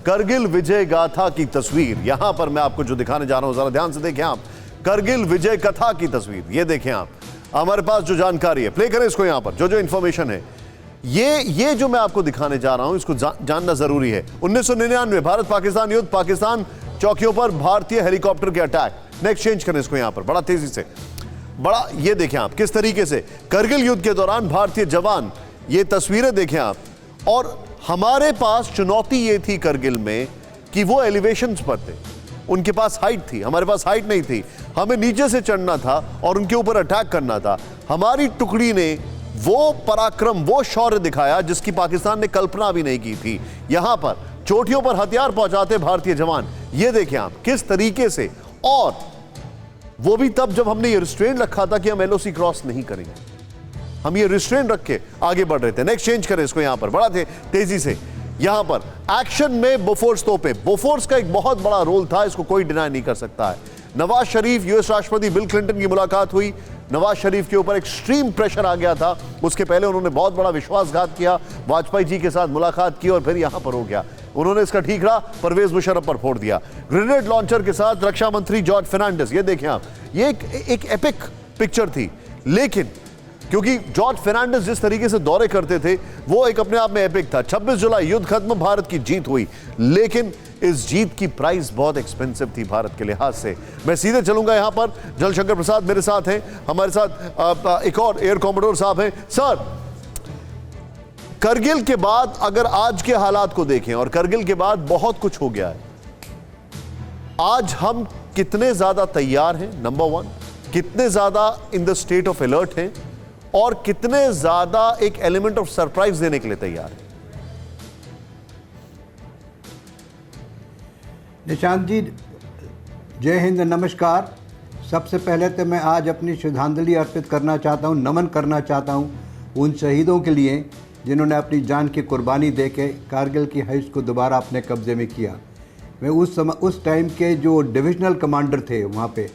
करगिल विजय गाथा की तस्वीर यहां पर मैं आपको जो दिखाने जा रहा हूं, जरा ध्यान से देखें आप। करगिल विजय कथा की तस्वीर ये देखें आप। हमारे पास जो जानकारी है, प्ले करें इसको, यहां पर जो इंफॉर्मेशन है, ये जो मैं आपको दिखाने जा रहा हूं, इसको जानना जरूरी है। 1999 भारत पाकिस्तान युद्ध, पाकिस्तान चौकियों पर भारतीय हेलीकॉप्टर के अटैक। नेक्स्ट चेंज करें इसको यहां पर बड़ा तेजी से, बड़ा ये देखें आप किस तरीके से करगिल युद्ध के दौरान भारतीय जवान, ये तस्वीरें देखें आप। और हमारे पास चुनौती ये थी करगिल में कि वो एलिवेशंस पर थे, उनके पास हाइट थी, हमारे पास हाइट नहीं थी। हमें नीचे से चढ़ना था और उनके ऊपर अटैक करना था। हमारी टुकड़ी ने वो पराक्रम, वो शौर्य दिखाया जिसकी पाकिस्तान ने कल्पना भी नहीं की थी। यहां पर चोटियों पर हथियार पहुंचाते भारतीय जवान, ये देखें आप किस तरीके से। और वो भी तब जब हमने ये रिस्ट्रेन रखा था कि हम एलओसी क्रॉस नहीं करेंगे, हम ये रिस्ट्रेन रख के आगे बढ़ रहे थे। नेक्स्ट चेंज करें इसको यहां पर बड़ा तेजी से। यहां पर एक्शन में बोफोर्स तोपे, बोफोर्स का एक बहुत बड़ा रोल था, इसको कोई डिनाई नहीं कर सकता है। नवाज शरीफ, यूएस राष्ट्रपति बिल क्लिंटन की मुलाकात हुई। नवाज शरीफ के ऊपर एक्सट्रीम प्रेशर आ गया था, उसके पहले उन्होंने बहुत बड़ा विश्वासघात किया, वाजपेयी जी के साथ मुलाकात की और फिर यहां पर हो गया। उन्होंने इसका ठीकरा परवेज मुशर्रफ पर फोड़ दिया। ग्रेनेड लॉन्चर के साथ रक्षा मंत्री जॉर्ज फर्नांडिस, ये देखें आप, ये एक एपिक पिक्चर थी। लेकिन क्योंकि जॉर्ज फर्नांडिस जिस तरीके से दौरे करते थे वो एक अपने आप में एपिक था। 26 जुलाई युद्ध खत्म, भारत की जीत हुई, लेकिन इस जीत की प्राइस बहुत एक्सपेंसिव थी भारत के लिहाज से। मैं सीधे चलूंगा यहां पर, जलशंकर प्रसाद मेरे साथ हैं, हमारे साथ एक और एयर कॉमोडोर साहब हैं। सर, करगिल के बाद अगर आज के हालात को देखें, और करगिल के बाद बहुत कुछ हो गया है, आज हम कितने ज्यादा तैयार हैं, नंबर वन, कितने ज्यादा in the state of alert हैं, और कितने ज्यादा एक एलिमेंट ऑफ सरप्राइज देने के लिए तैयार है? निशांत जी, जय हिंद, नमस्कार। सबसे पहले तो मैं आज अपनी श्रद्धांजलि अर्पित करना चाहता हूं, नमन करना चाहता हूं उन शहीदों के लिए जिन्होंने अपनी जान की कुर्बानी देके कारगिल की हाइट्स को दोबारा अपने कब्जे में किया। मैं उस टाइम के जो डिविजनल कमांडर थे वहाँ पे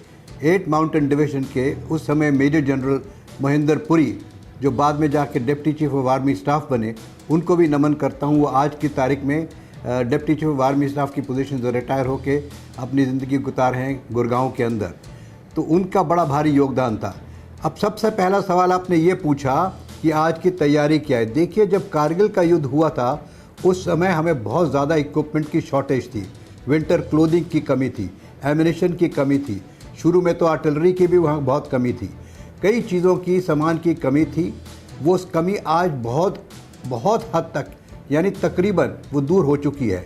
8 माउंटेन डिवीजन के, उस समय मेजर जनरल महेंद्र पुरी, जो बाद में जाके deputy chief of army staff बने, उनको भी नमन करता हूँ। वो आज की तारीख में deputy chief of army staff की पोजीशन से रिटायर होके अपनी ज़िंदगी गुजार हैं गुड़गांव के अंदर, तो उनका बड़ा भारी योगदान था। अब सबसे पहला सवाल आपने ये पूछा कि आज की तैयारी क्या है। देखिए, जब कारगिल का युद्ध हुआ था उस समय हमें बहुत ज़्यादा इक्विपमेंट की शॉर्टेज थी, विंटर क्लोथिंग की कमी थी, एमिनेशन की कमी थी, शुरू में तो आर्टिलरी की भी वहाँ बहुत कमी थी, कई चीज़ों की, सामान की कमी थी। वो कमी आज बहुत हद तक, यानी तकरीबन वो दूर हो चुकी है।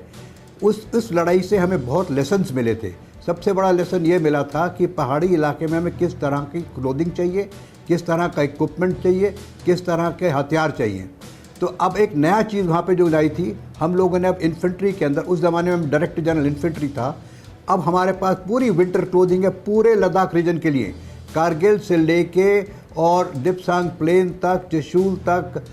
उस लड़ाई से हमें बहुत लेसन्स मिले थे। सबसे बड़ा लेसन ये मिला था कि पहाड़ी इलाके में हमें किस तरह की क्लोथिंग चाहिए, किस तरह का इक्विपमेंट चाहिए, किस तरह के हथियार चाहिए। तो अब एक नया चीज़ वहाँ पे जो लाई थी, हम लोगों ने अब इन्फेंट्री के अंदर, उस ज़माने में डायरेक्टर जनरल इन्फेंट्री था, अब हमारे पास पूरी विंटर क्लोथिंग है पूरे लद्दाख रीजन के लिए, कारगिल से लेके और दिपसांग प्लेन तक, त्रिशूल तक,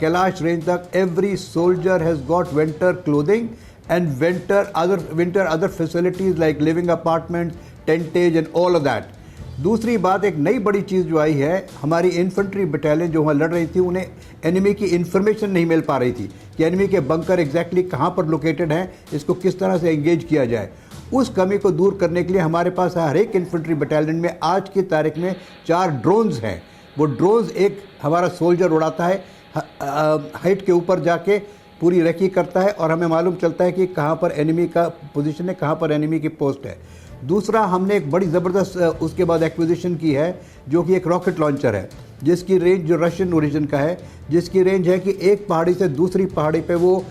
कैलाश रेंज तक। Every soldier has got winter clothing and winter other facilities like living apartments, tentage and all of that. दूसरी बात, एक नई बड़ी चीज़ जो आई है, हमारी इन्फेंट्री बटालियन जो वहाँ लड़ रही थी, उन्हें एनिमी की इन्फॉर्मेशन नहीं मिल पा रही थी कि एनिमी के बंकर एग्जैक्टली कहाँ पर लोकेटेड हैं, इसको किस तरह से एंगेज किया जाए। उस कमी को दूर करने के लिए हमारे पास हर एक इन्फेंट्री बटालियन में आज की तारीख में 4 ड्रोन्स हैं। वो ड्रोन्स एक हमारा सोल्जर उड़ाता है, हाइट के ऊपर जाके पूरी रेकी करता है और हमें मालूम चलता है कि कहाँ पर एनिमी का पोजीशन है, कहाँ पर एनिमी की पोस्ट है। दूसरा, हमने एक बड़ी ज़बरदस्त उसके बाद एक्विजिशन की है, जो कि एक रॉकेट लॉन्चर है, जिसकी रेंज, जो रशियन ओरिजिन का है, जिसकी रेंज है कि एक पहाड़ी से दूसरी पहाड़ी पे वो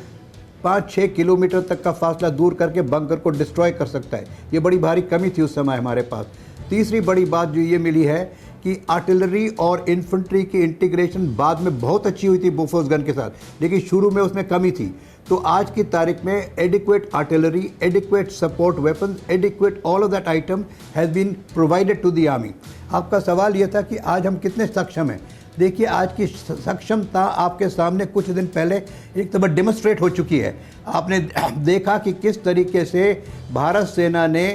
5-6 किलोमीटर तक का फासला दूर करके बंकर को डिस्ट्रॉय कर सकता है। ये बड़ी भारी कमी थी उस समय हमारे पास। तीसरी बड़ी बात जो ये मिली है कि आर्टिलरी और इन्फेंट्री की इंटीग्रेशन बाद में बहुत अच्छी हुई थी बोफोर्स गन के साथ, लेकिन शुरू में उसमें कमी थी। तो आज की तारीख में adequate artillery, adequate support weapons, adequate all of that item has been provided to the army. आपका सवाल यह था कि आज हम कितने सक्षम हैं। देखिए, आज की सक्षमता आपके सामने कुछ दिन पहले एक दफ़ा डेमोन्स्ट्रेट हो चुकी है। आपने देखा कि किस तरीके से भारत सेना ने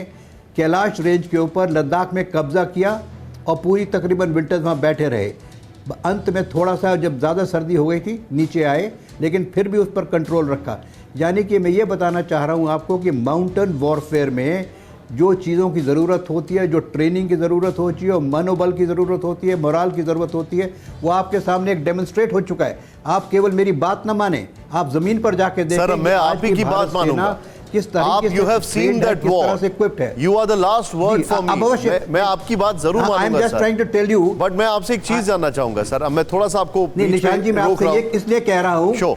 कैलाश रेंज के ऊपर लद्दाख में कब्जा किया और पूरी तकरीबन विंटर्स वहाँ बैठे रहे। अंत में थोड़ा सा जब ज़्यादा सर्दी हो गई थी नीचे आए, लेकिन फिर भी उस पर कंट्रोल रखा। यानी कि मैं ये बताना चाह रहा हूँ आपको कि माउंटेन वॉरफेयर में जो चीज़ों की ज़रूरत होती है, जो ट्रेनिंग की ज़रूरत होती है, मनोबल की ज़रूरत होती है, मोराल की ज़रूरत होती है, वो आपके सामने एक डेमोन्स्ट्रेट हो चुका है। आप केवल मेरी बात ना माने, आप ज़मीन पर जाके देखें। सर, मैं आप ही की बात मानूंगा। किस तरीके से you have seen that war. You are the last word for me. मैं आपकी बात जरूर मानूंगा I'm just trying to tell you. But मैं आपसे एक चीज जानना चाहूंगा सर। अब मैं थोड़ा सा आपको नहीं निशान जी, मैं आपसे ये इसलिए कह रहा हूँ,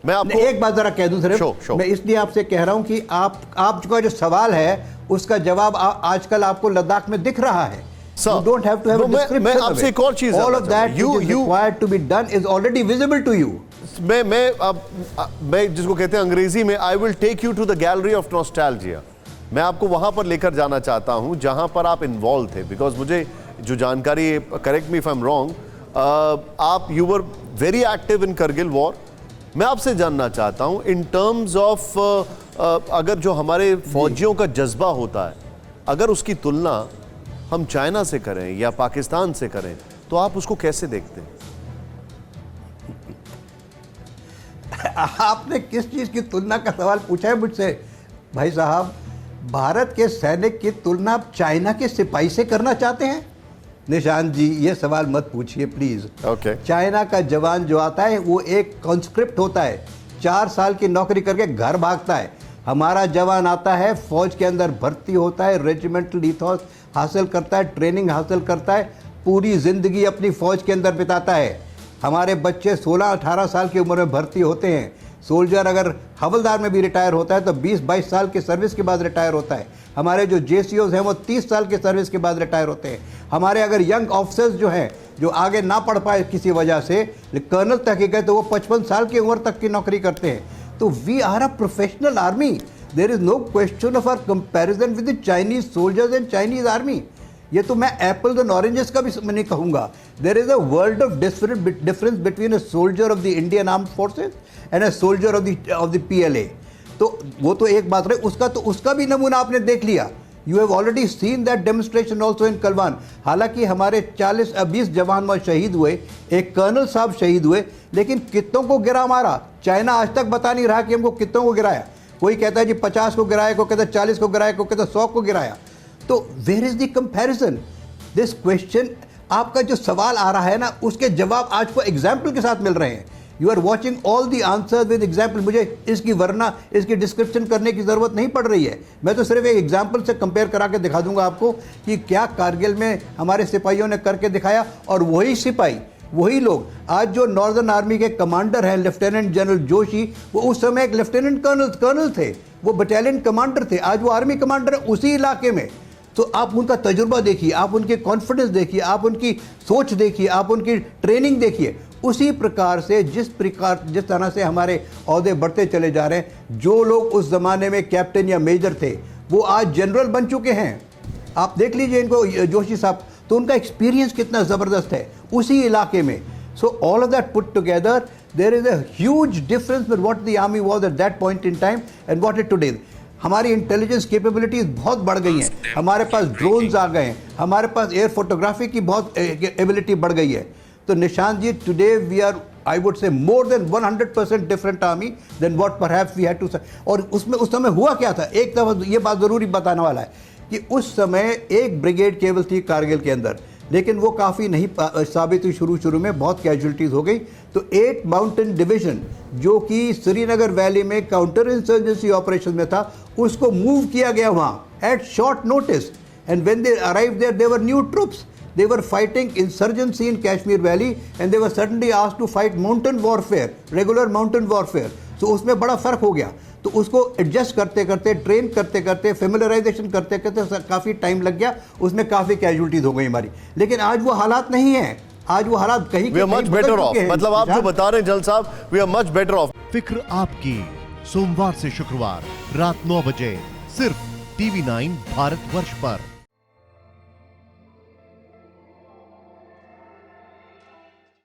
मैं आपको एक बात जरा कह दूं सिर्फ, मैं इसलिए आपसे कह रहा हूं कि आपका जो सवाल है उसका जवाब आजकल आपको लद्दाख में दिख रहा है। You don't have to have a description. मैं आपसे एक और चीज, all of that which is required to be done is already visible to you. मैं जिसको कहते हैं अंग्रेजी में I will take you to the gallery of nostalgia. मैं आपको वहां पर लेकर जाना चाहता हूं जहां पर आप इन्वॉल्व थे, बिकॉज मुझे जो जानकारी, correct me if I am wrong, आप you were very active in Kargil war. मैं आपसे जानना चाहता हूं इन टर्म्स ऑफ अगर जो हमारे फौजियों का जज्बा होता है, अगर उसकी तुलना हम चाइना से करें या पाकिस्तान से करें, तो आप उसको कैसे देखते हैं? आपने किस चीज की तुलना का सवाल पूछा है मुझसे भाई साहब? भारत के सैनिक की तुलना आप चाइना के सिपाही से करना चाहते हैं? निशांत जी, ये सवाल मत पूछिए प्लीज। Okay. चाइना का जवान जो आता है वो एक कॉन्स्क्रिप्ट होता है, 4 साल की नौकरी करके घर भागता है। हमारा जवान आता है, फौज के अंदर भर्ती होता है, रेजिमेंटल ईथॉस हासिल करता है, ट्रेनिंग हासिल करता है, पूरी ज़िंदगी अपनी फ़ौज के अंदर बिताता है। हमारे बच्चे 16-18 साल की उम्र में भर्ती होते हैं। सोल्जर अगर हवलदार में भी रिटायर होता है तो 20-22 साल की सर्विस के बाद रिटायर होता है। हमारे जो JCOs हैं वो 30 साल की सर्विस के बाद रिटायर होते हैं। हमारे अगर यंग ऑफिसर्स जो हैं, जो आगे ना पढ़ पाए किसी वजह से, कर्नल तक ही गए तो वो 55 साल की उम्र तक की नौकरी करते हैं। तो we are a professional army. There is no question of or comparison with the Chinese soldiers and Chinese army. ये तो मैं एप्पल्स एंड ऑरेंजेस का भी नहीं कहूँगा। There is a world of difference between a soldier of the Indian armed forces and a soldier of the PLA। तो वो तो एक बात रही, उसका भी नमूना आपने देख लिया। You have already seen that demonstration also in Galwan. हालांकि हमारे 40-20 जवान वहाँ शहीद हुए, एक कर्नल साहब शहीद हुए, लेकिन कितनों को गिरा मारा चाइना आज तक बता नहीं रहा कि हमको कितनों को गिराया। कोई कहता है जी 50 को गिराया, कोई कहता है 40 को गिराया, कोई कहता है 100 को गिराया। तो where is the comparison? This question, आपका जो सवाल आ रहा है ना, उसके जवाब आज को एग्जाम्पल के साथ मिल रहे हैं। You are watching all the answer with example. मुझे इसकी वरना इसकी डिस्क्रिप्शन करने की ज़रूरत नहीं पड़ रही है। मैं तो सिर्फ एक एग्जाम्पल से कंपेयर करा के दिखा दूंगा आपको कि क्या कारगिल में हमारे सिपाहियों ने करके दिखाया। और वही सिपाही, वही लोग आज जो नॉर्दर्न आर्मी के कमांडर हैं, लेफ्टिनेंट जनरल जोशी, वो उस समय एक लेफ्टिनेंट कर्नल थे, वो बटालियन कमांडर थे, आज वो आर्मी कमांडर है उसी इलाके में। तो आप उनका तजुर्बा देखिए, आप उनके कॉन्फिडेंस देखिए, आप उनकी सोच देखिए, आप उनकी ट्रेनिंग देखिए। उसी प्रकार से जिस तरह से हमारे ओहदे बढ़ते चले जा रहे हैं, जो लोग उस ज़माने में कैप्टन या मेजर थे वो आज जनरल बन चुके हैं। आप देख लीजिए इनको, जोशी साहब, तो उनका एक्सपीरियंस कितना ज़बरदस्त है उसी इलाके में। So all of that put together, there is a huge difference with what the army was at that point in time and what it today. हमारी इंटेलिजेंस कैपेबिलिटीज बहुत बढ़ गई हैं, हमारे पास ड्रोन्स आ गए हैं, हमारे पास एयर फोटोग्राफी की बहुत एबिलिटी बढ़ गई है। तो Nishant ji, today we are, I would say, more than 100% different army than what perhaps we had to. और उसमें उस समय हुआ क्या था, एक दफ़ा ये बात ज़रूरी बताने वाला है कि उस समय एक ब्रिगेड केवल थी कारगिल के अंदर, लेकिन वो काफ़ी नहीं साबित हुई। शुरू में बहुत कैजुअलिटीज़ हो गई। तो 8 माउंटेन डिवीज़न जो कि श्रीनगर वैली में काउंटर इंसर्जेंसी ऑपरेशन में था, उसको मूव किया गया वहाँ at short notice. And when they arrive there, they were new troops, they were fighting insurgency in Kashmir Valley and they were suddenly asked to fight mountain warfare, regular mountain warfare. So उसमें बड़ा फ़र्क हो गया। तो उसको adjust करते करते, train करते करते, फेमिलराइजेशन करते करते काफ़ी टाइम लग गया, उसमें काफ़ी कैजुअलिटीज हो गई हमारी। लेकिन आज वो हालात नहीं हैं, आज वो हालात कहीं We are much better off। मतलब आप जो बता रहे हैं जल साहब, we are much better off। फिक्र आपकी, सोमवार से शुक्रवार रात 9 बजे सिर्फ TV9 भारतवर्ष पर।